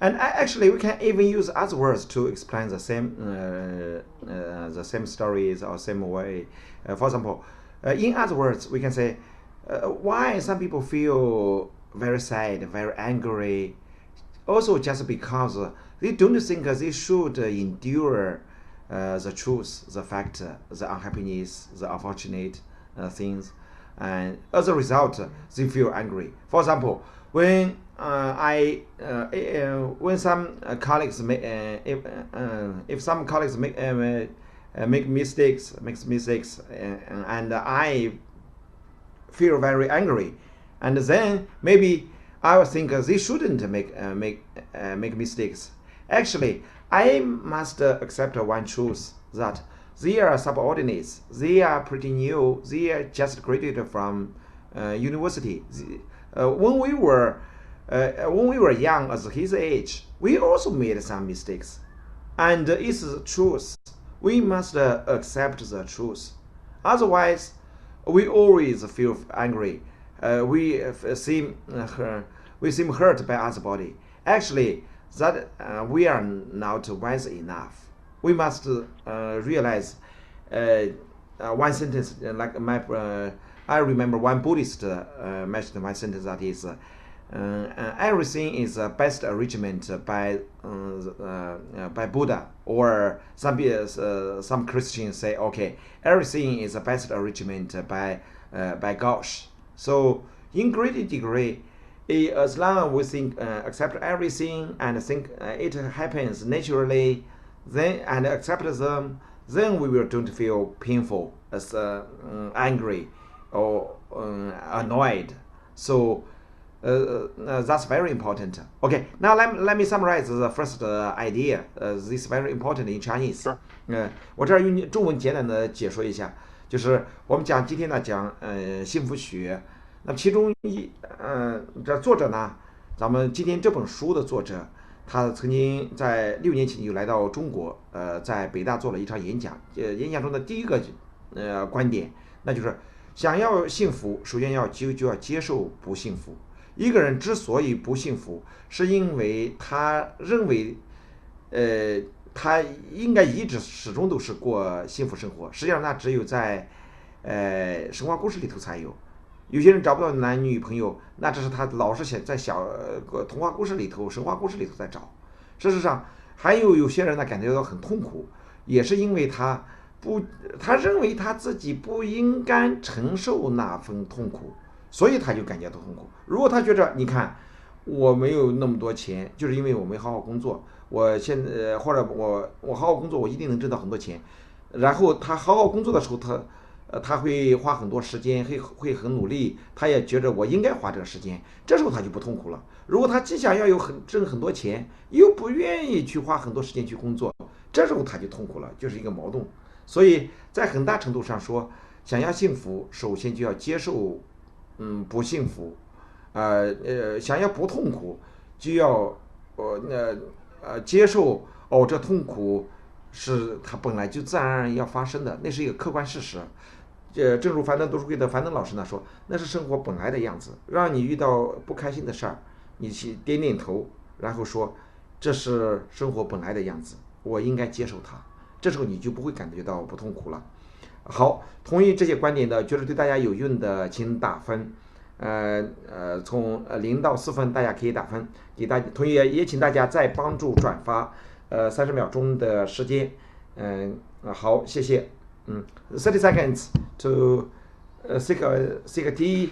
And actually, we can even use other words to explain the same stories or same way. For example, in other words, we can say why some people feel very sad, very angry, also just because they don't think they should endure the truth, the fact, the unhappiness, the unfortunate things, and as a result, they feel angry. For example, when when some colleagues make if some colleagues make mistakes, and I feel very angry, and then maybe I will think they shouldn't make mistakes. Actually, I must accept one truth, that they are subordinates. They are pretty new. They are just graduated from university. When we were young, as his age, we also made some mistakes, and it's the truth. We must accept the truth. Otherwise, we always feel angry. We seem hurt by other body. Actually, that we are not wise enough. We must realize one sentence, like I remember one Buddhist mentioned one sentence, that is, everything is best arrangement by Buddha, or some Christians say, okay, everything is a best arrangement by gosh. So in great degree, as long as we think, accept everything and think it happens naturally, then and accept them, then we will don't feel painful, as angry or annoyed. So that's very important. Okay, now let me summarize the first idea. This is very important in Chinese. 我这儿用中文简单的解说一下，就是我们今天呢讲幸福学。那其中这作者呢，咱们今天这本书的作者，他曾经在6年前就来到中国，在北大做了一场演讲。演讲中的第一个观点，那就是想要幸福，首先就要接受不幸福。一个人之所以不幸福，是因为他认为，他应该一直始终都是过幸福生活。实际上，那只有在神话故事里头才有。有些人找不到男女朋友，那这是他老是在童话故事里头、神话故事里头在找。事实上，还有些人呢感觉到很痛苦，也是因为他认为他自己不应该承受那份痛苦，所以他就感觉到痛苦。如果他觉着，你看我没有那么多钱，就是因为我没好好工作，我现在或者我好好工作，我一定能挣到很多钱。然后他好好工作的时候，他会花很多时间，会很努力，他也觉着我应该花这个时间，这时候他就不痛苦了。如果他既想要挣很多钱，又不愿意去花很多时间去工作，这时候他就痛苦了，就是一个矛盾。所以在很大程度上说，想要幸福，首先就要接受不幸福，想要不痛苦，就要接受这痛苦是它本来就自然而然要发生的，那是一个客观事实。正如樊登读书会的樊登老师呢说，那是生活本来的样子。让你遇到不开心的事儿，你去点点头，然后说这是生活本来的样子，我应该接受它。这时候你就不会感觉到不痛苦了。好，同意这些观点的，觉得对大家有用的，请打分。从0到4分，大家可以打分。给大家同意，也请大家再帮助转发，30秒钟的时间。好，谢谢。30 seconds to take a tea.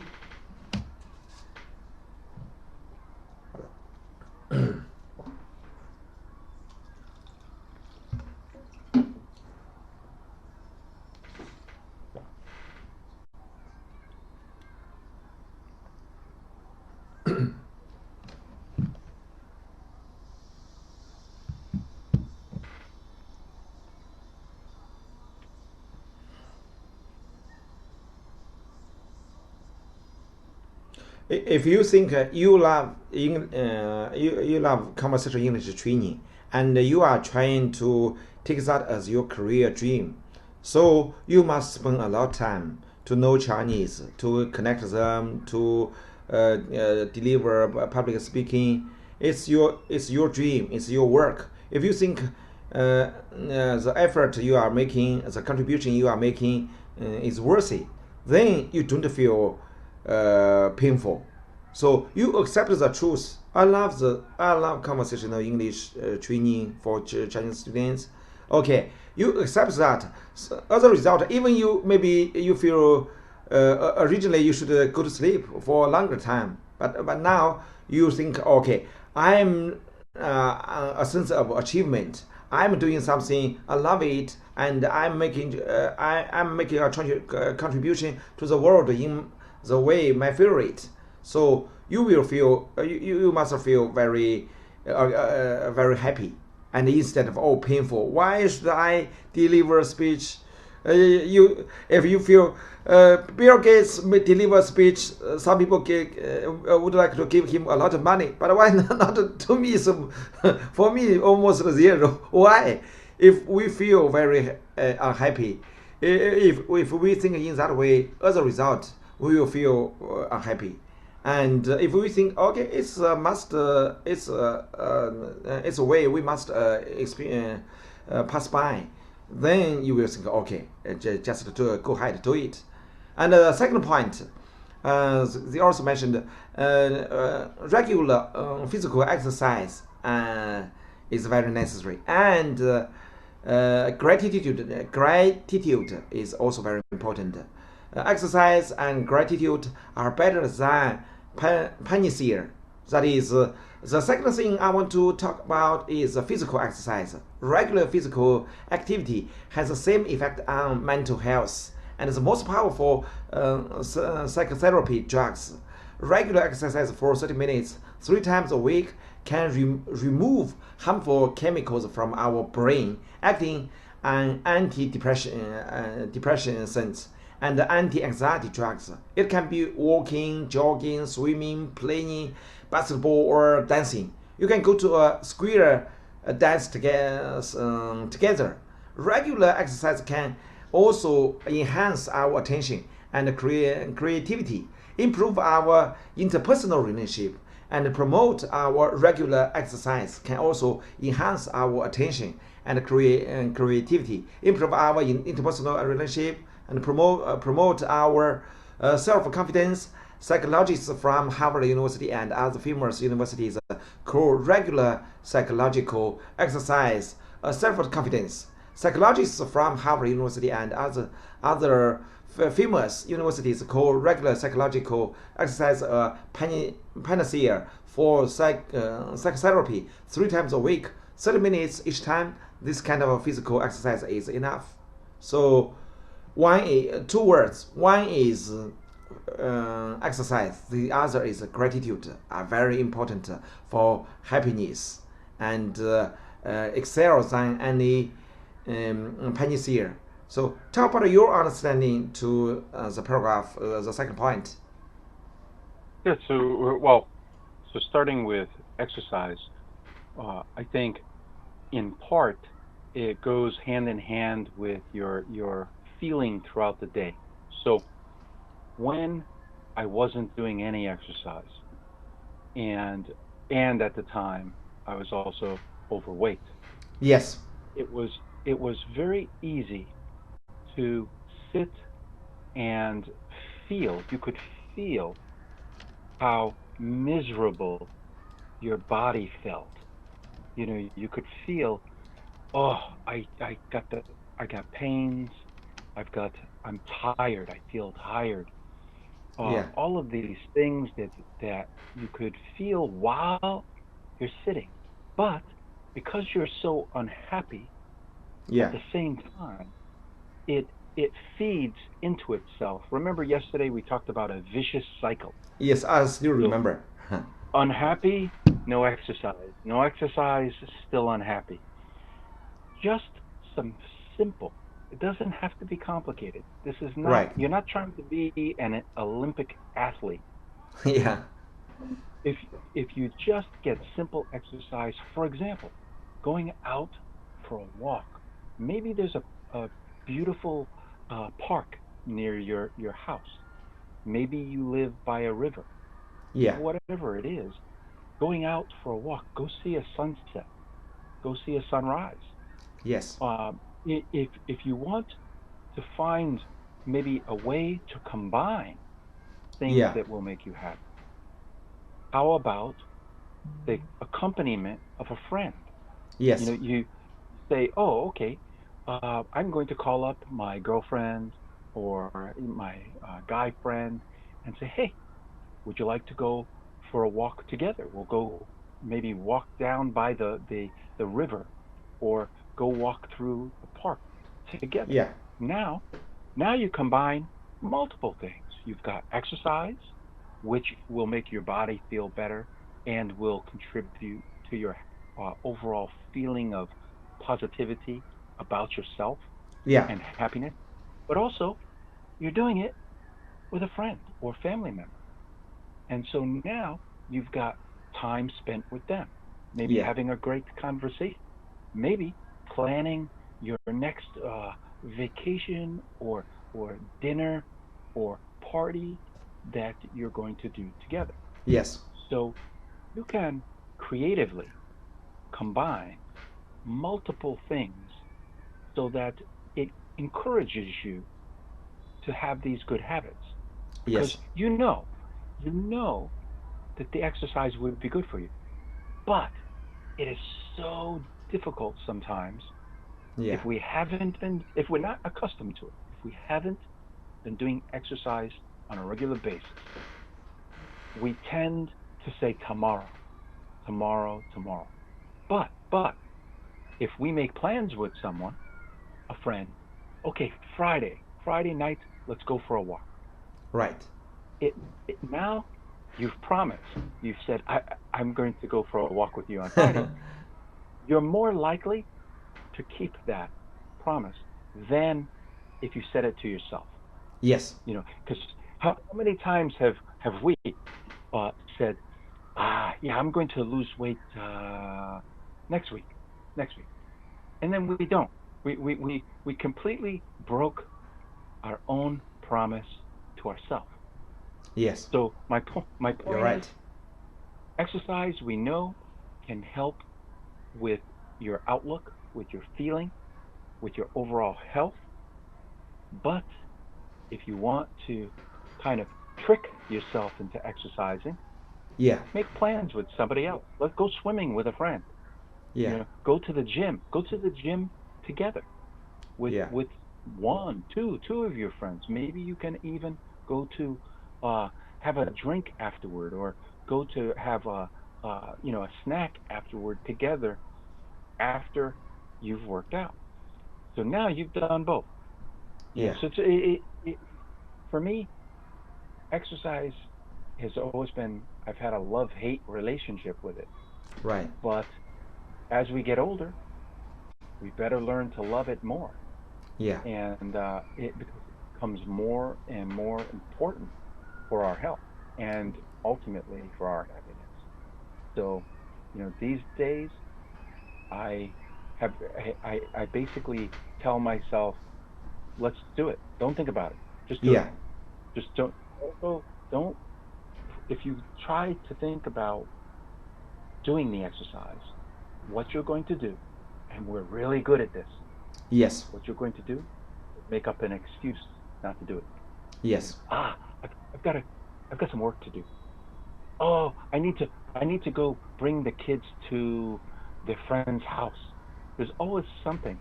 If you think you love conversational English training, and you are trying to take that as your career dream, so you must spend a lot of time to know Chinese, to connect them, to deliver public speaking, it's your dream, it's your work. If you think the effort you are making, the contribution you are making is worthy, then you don't feel painful. So you accept the truth. I love conversational English training for Chinese students. Okay, you accept that. So as a result, even you feel originally you should go to sleep for a longer time, but now you think, okay, I'm a sense of achievement. I'm doing something. I love it, and I'm making a contribution to the world in the way my favorite. So you will feel you must feel very happy, and instead of painful. Why should I deliver a speech? If you feel Bill Gates may deliver a speech, some people would like to give him a lot of money, but why not to me? So for me, almost zero. Why? If we feel very unhappy, if we think in that way, as a result, we will feel unhappy. And if we think, okay, it's a must, it's a way we must experience, pass by, then you will think, okay, just to go ahead, do it. And the second point, they also mentioned regular physical exercise is very necessary, and gratitude is also very important. Exercise and gratitude are better than panacea. That is, the second thing I want to talk about is physical exercise. Regular physical activity has the same effect on mental health and is the most powerful psychotherapy drugs. Regular exercise for 30 minutes, 3 times a week, can remove harmful chemicals from our brain, acting on depression sense and anti-anxiety drugs. It can be walking, jogging, swimming, playing basketball, or dancing. You can go to a square dance together. Regular exercise can also enhance our attention and creativity, improve our interpersonal relationship, and promote our regular exercise can also enhance our attention and creativity, improve our interpersonal relationship, and promote our self-confidence. Psychologists from Harvard University and other famous universities call regular psychological exercise self-confidence. Psychologists from Harvard University and other famous universities call regular psychological exercise a panacea for psychotherapy. 3 times a week, 30 minutes each time. This kind of physical exercise is enough. So two words. One is exercise. The other is gratitude. Are very important for happiness and excel than any panacea. So talk about your understanding to the paragraph, the second point. Yeah, so starting with exercise, I think in part it goes hand in hand with your feeling throughout the day. So when I wasn't doing any exercise, and at the time I was also overweight, Yes. it was very easy to sit and feel. You could feel how miserable your body felt. You could feel, oh, I got pains. I'm tired. I feel tired. Yeah. All of these things that you could feel while you're sitting, but because you're so unhappy at Yeah. the same time, it feeds into itself. Remember yesterday we talked about a vicious cycle. Yes, I still So remember. unhappy, no exercise. No exercise, still unhappy. Just some simple. It doesn't have to be complicated. This is not, Right. you're not trying to be an Olympic athlete. Yeah. If if you just get simple exercise, for example, going out for a walk, maybe there's a beautiful park near your house. Maybe you live by a river. Yeah. Whatever it is, going out for a walk, go see a sunset, go see a sunrise. Yes. If you want to find maybe a way to combine things Yeah. that will make you happy, how about the accompaniment of a friend? Yes. You say, oh, okay, I'm going to call up my girlfriend or my guy friend and say, hey, would you like to go for a walk together? We'll go maybe walk down by the river or go walk through the park together. Yeah. Now, now you combine multiple things. You've got exercise, which will make your body feel better and will contribute to your overall feeling of positivity about yourself Yeah. and happiness. But also, you're doing it with a friend or family member. And so now you've got time spent with them, maybe Yeah. having a great conversation, maybe planning your next vacation or dinner or party that you're going to do together. Yes. So you can creatively combine multiple things so that it encourages you to have these good habits because Yes. you know that the exercise would be good for you. But it is so difficult sometimes Yeah. if we're not accustomed to it, if we haven't been doing exercise on a regular basis, we tend to say tomorrow, tomorrow, tomorrow. But if we make plans with someone, a friend, okay, Friday night, let's go for a walk. Right. Now you've promised. You've said I'm going to go for a walk with you on Friday. You're more likely to keep that promise than if you said it to yourself. Yes. Because how many times have we said, yeah, I'm going to lose weight next week, next week, and then we don't. We completely broke our own promise to ourselves. Yes. So my You're point is, right. exercise we know can help with your outlook, with your feeling, with your overall health. But if you want to kind of trick yourself into exercising, Yeah. make plans with somebody else. Let's go swimming with a friend. Yeah. Go to the gym. Go to the gym together Yeah. with one, two of your friends. Maybe you can even go to have a drink afterward, or go to have a snack afterward together after you've worked out. So now you've done both. Yeah. So for me, exercise has always been, I've had a love hate relationship with it. Right. But as we get older, we better learn to love it more. Yeah. And because it becomes more and more important for our health and ultimately for our happiness. So, these days I have I basically tell myself, let's do it. Don't think about it. Just do it. Yeah. Just don't if you try to think about doing the exercise, what you're going to do, and we're really good at this. Yes. What you're going to do is make up an excuse not to do it. Yes. I've, I've got to, I've got some work to do. Oh, I need to go bring the kids to their friend's house. There's always something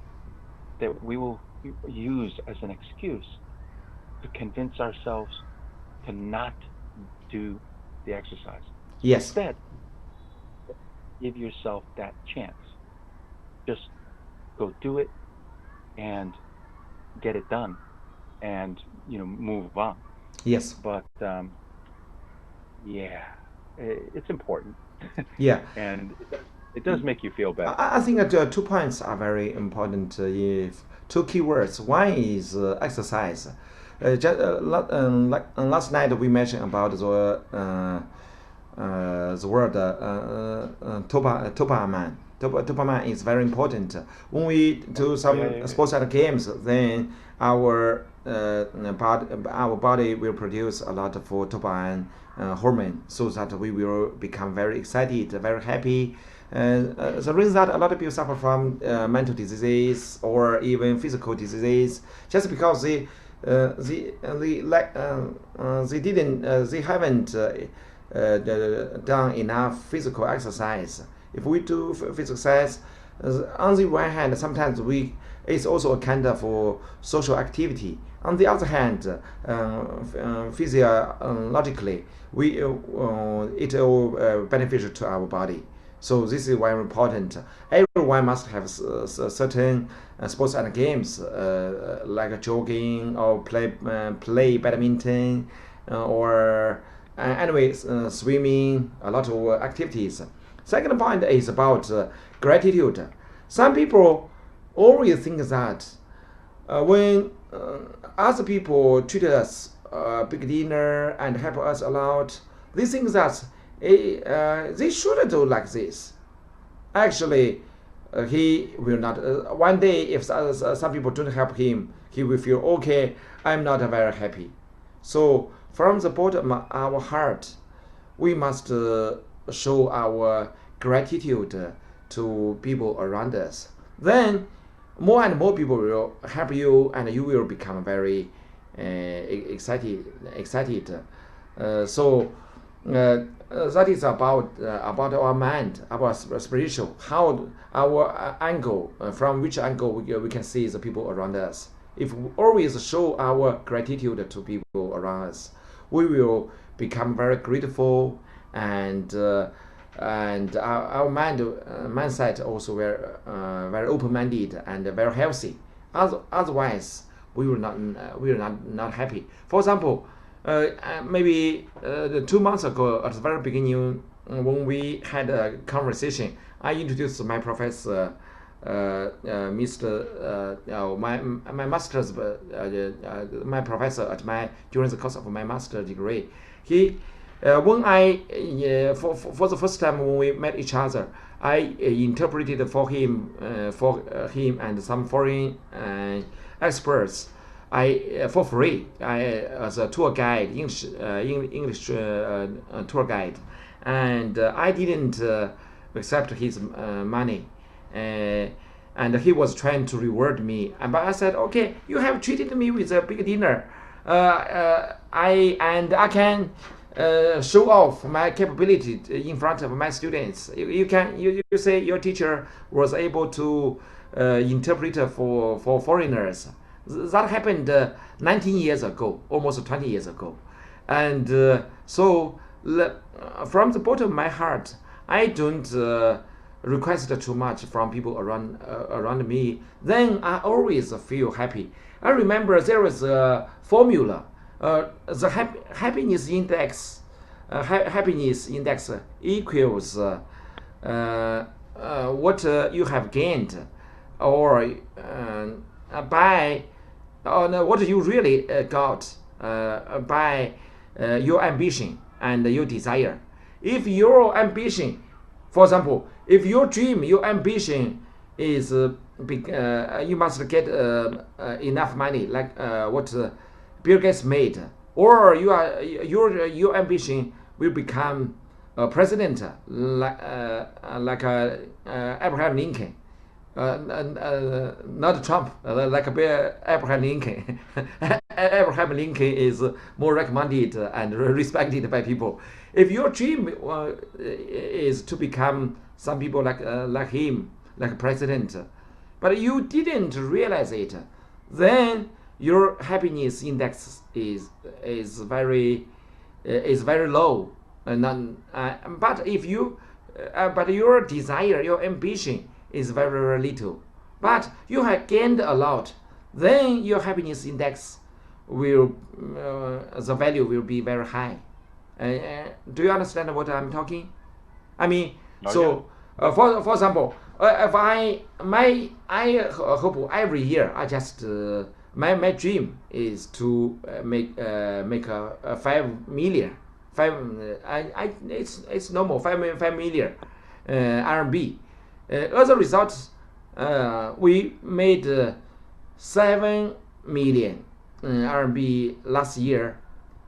that we will use as an excuse to convince ourselves to not do the exercise. So Yes. instead, give yourself that chance. Just go do it and get it done, and move on. Yes. But yeah, it's important, Yeah. and it does make you feel better. I think that 2 points are very important. If two keywords, one is exercise. Last night we mentioned about the word dopamine. Dopamine is very important. When we do some Yeah, yeah, yeah. sports games, then our our body will produce a lot of dopamine hormone, so that we will become very excited, very happy. The reason that a lot of people suffer from mental disease or even physical disease just because they haven't done enough physical exercise. If we do physical exercise, on the one hand, sometimes it's also a kind of social activity. On the other hand, physiologically, it will beneficial to our body. So this is very important. Everyone must have certain sports and games like jogging or play badminton or swimming. A lot of activities. Second point is about gratitude. Some people always think that when other people treat us big dinner and help us a lot, they think that they should do like this. Actually, he will not. One day, if some people don't help him, he will feel, okay, I'm not very happy. So from the bottom of our heart, we must show our gratitude to people around us. Then more and more people will help you, and you will become very excited. That is about our mind, about spiritual, how our angle, from which angle we can see the people around us. If we always show our gratitude to people around us, we will become very grateful, and our mindset also very open-minded and very healthy. Otherwise, we will not happy. For example, maybe 2 months ago, at the very beginning, when we had a conversation, I introduced my professor, my master's, my professor during the course of my master's degree. He, when for the first time when we met each other, I interpreted for him and some foreign experts. For free, as a tour guide, English tour guide, and I didn't accept his money, and he was trying to reward me. But I said, okay, you have treated me with a big dinner, I can show off my capability in front of my students. You say your teacher was able to interpret for foreigners. That happened 19 years ago, almost 20 years ago. And so from the bottom of my heart, I don't request too much from people around me. Then I always feel happy. I remember there was a formula, the happiness index. Happiness index equals what you have gained, or what you really got by your ambition and your desire. If your ambition, for example, if your dream, your ambition is you must get enough money, like what Bill Gates made, or your ambition will become a president, like Abraham Lincoln. Not Trump, like Abraham Lincoln. Abraham Lincoln is more recommended and respected by people. If your dream is to become some people like him, like president, but you didn't realize it, then your happiness index is very low. But if you, but your desire, your ambition is very, very little, but you have gained a lot, then your happiness index will, the value will be very high. Do you understand what I'm talking? I mean, for example, if I hope every year I just my dream is to make a 5 million. It's normal 5 million RMB. As a result, we made 7 million RMB last year.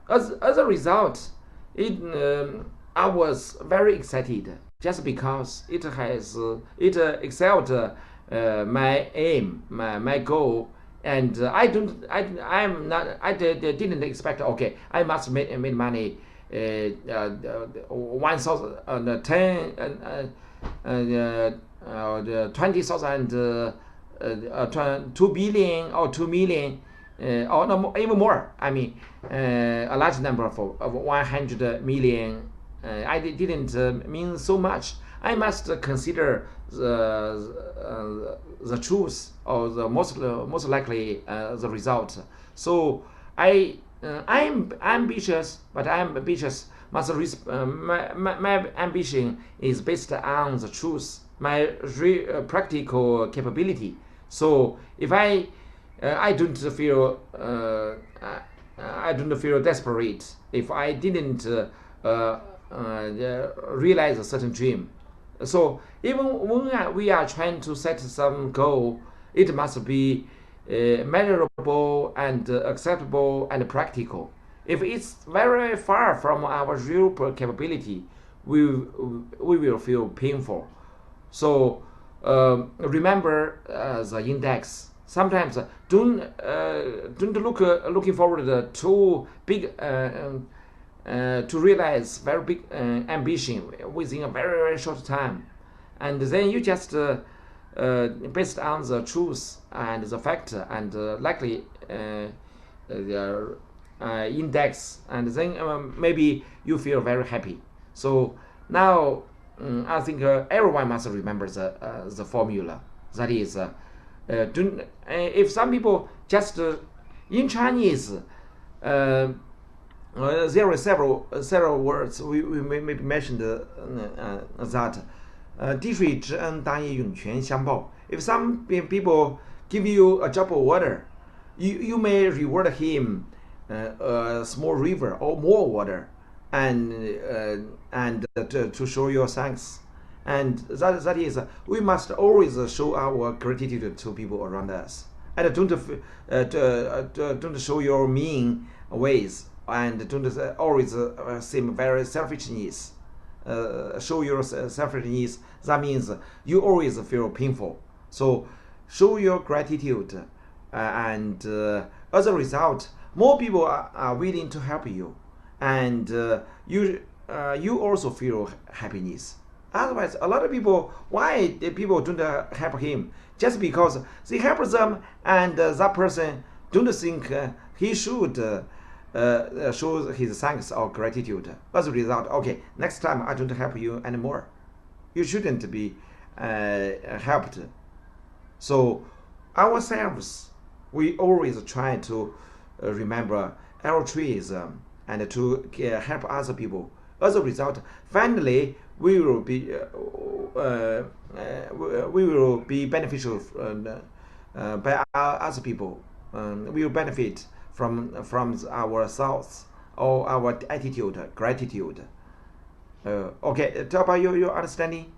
As a result, I was very excited just because it excelled my aim, my goal, and didn't expect. Okay, I must make money. 1,000 20,000 2 billion or 2 million or no, even more. I mean, a large number of 100 million. I didn't mean so much. I must consider the truth or the most likely the result. So I'm ambitious, but I'm ambitious. My ambition is based on the truth, my practical capability. So if I don't feel desperate if I didn't realize a certain dream. So even when we are trying to set some goal, it must be measurable and acceptable and practical. If it's very far from our real capability, we will feel painful. So remember the index. Sometimes don't looking forward too big to realize very big ambition within a very short time, and then you just based on the truth and the fact and likely the index, and then maybe you feel very happy. So now I think everyone must remember the formula. That is, if some people just in Chinese, there are several words we maybe mentioned that 滴水之恩当以涌泉相报. If some people give you a drop of water, you may reward him a small river or more water, and to show your thanks. And that is, we must always show our gratitude to people around us, and don't show your mean ways, and don't always seem very selfishness. Show your selfishness. That means you always feel painful. So show your gratitude, and as a result, more people are willing to help you, and you also feel happiness. Otherwise, a lot of people, why the people don't help him? Just because they help them, and that person don't think he should show his thanks or gratitude. As a result, okay, next time I don't help you anymore. You shouldn't be helped. So ourselves, we always try to remember altruism and to help other people. As a result, finally, we will be beneficial by other people. We will benefit from our thoughts or our attitude, gratitude. Okay, talk about your understanding.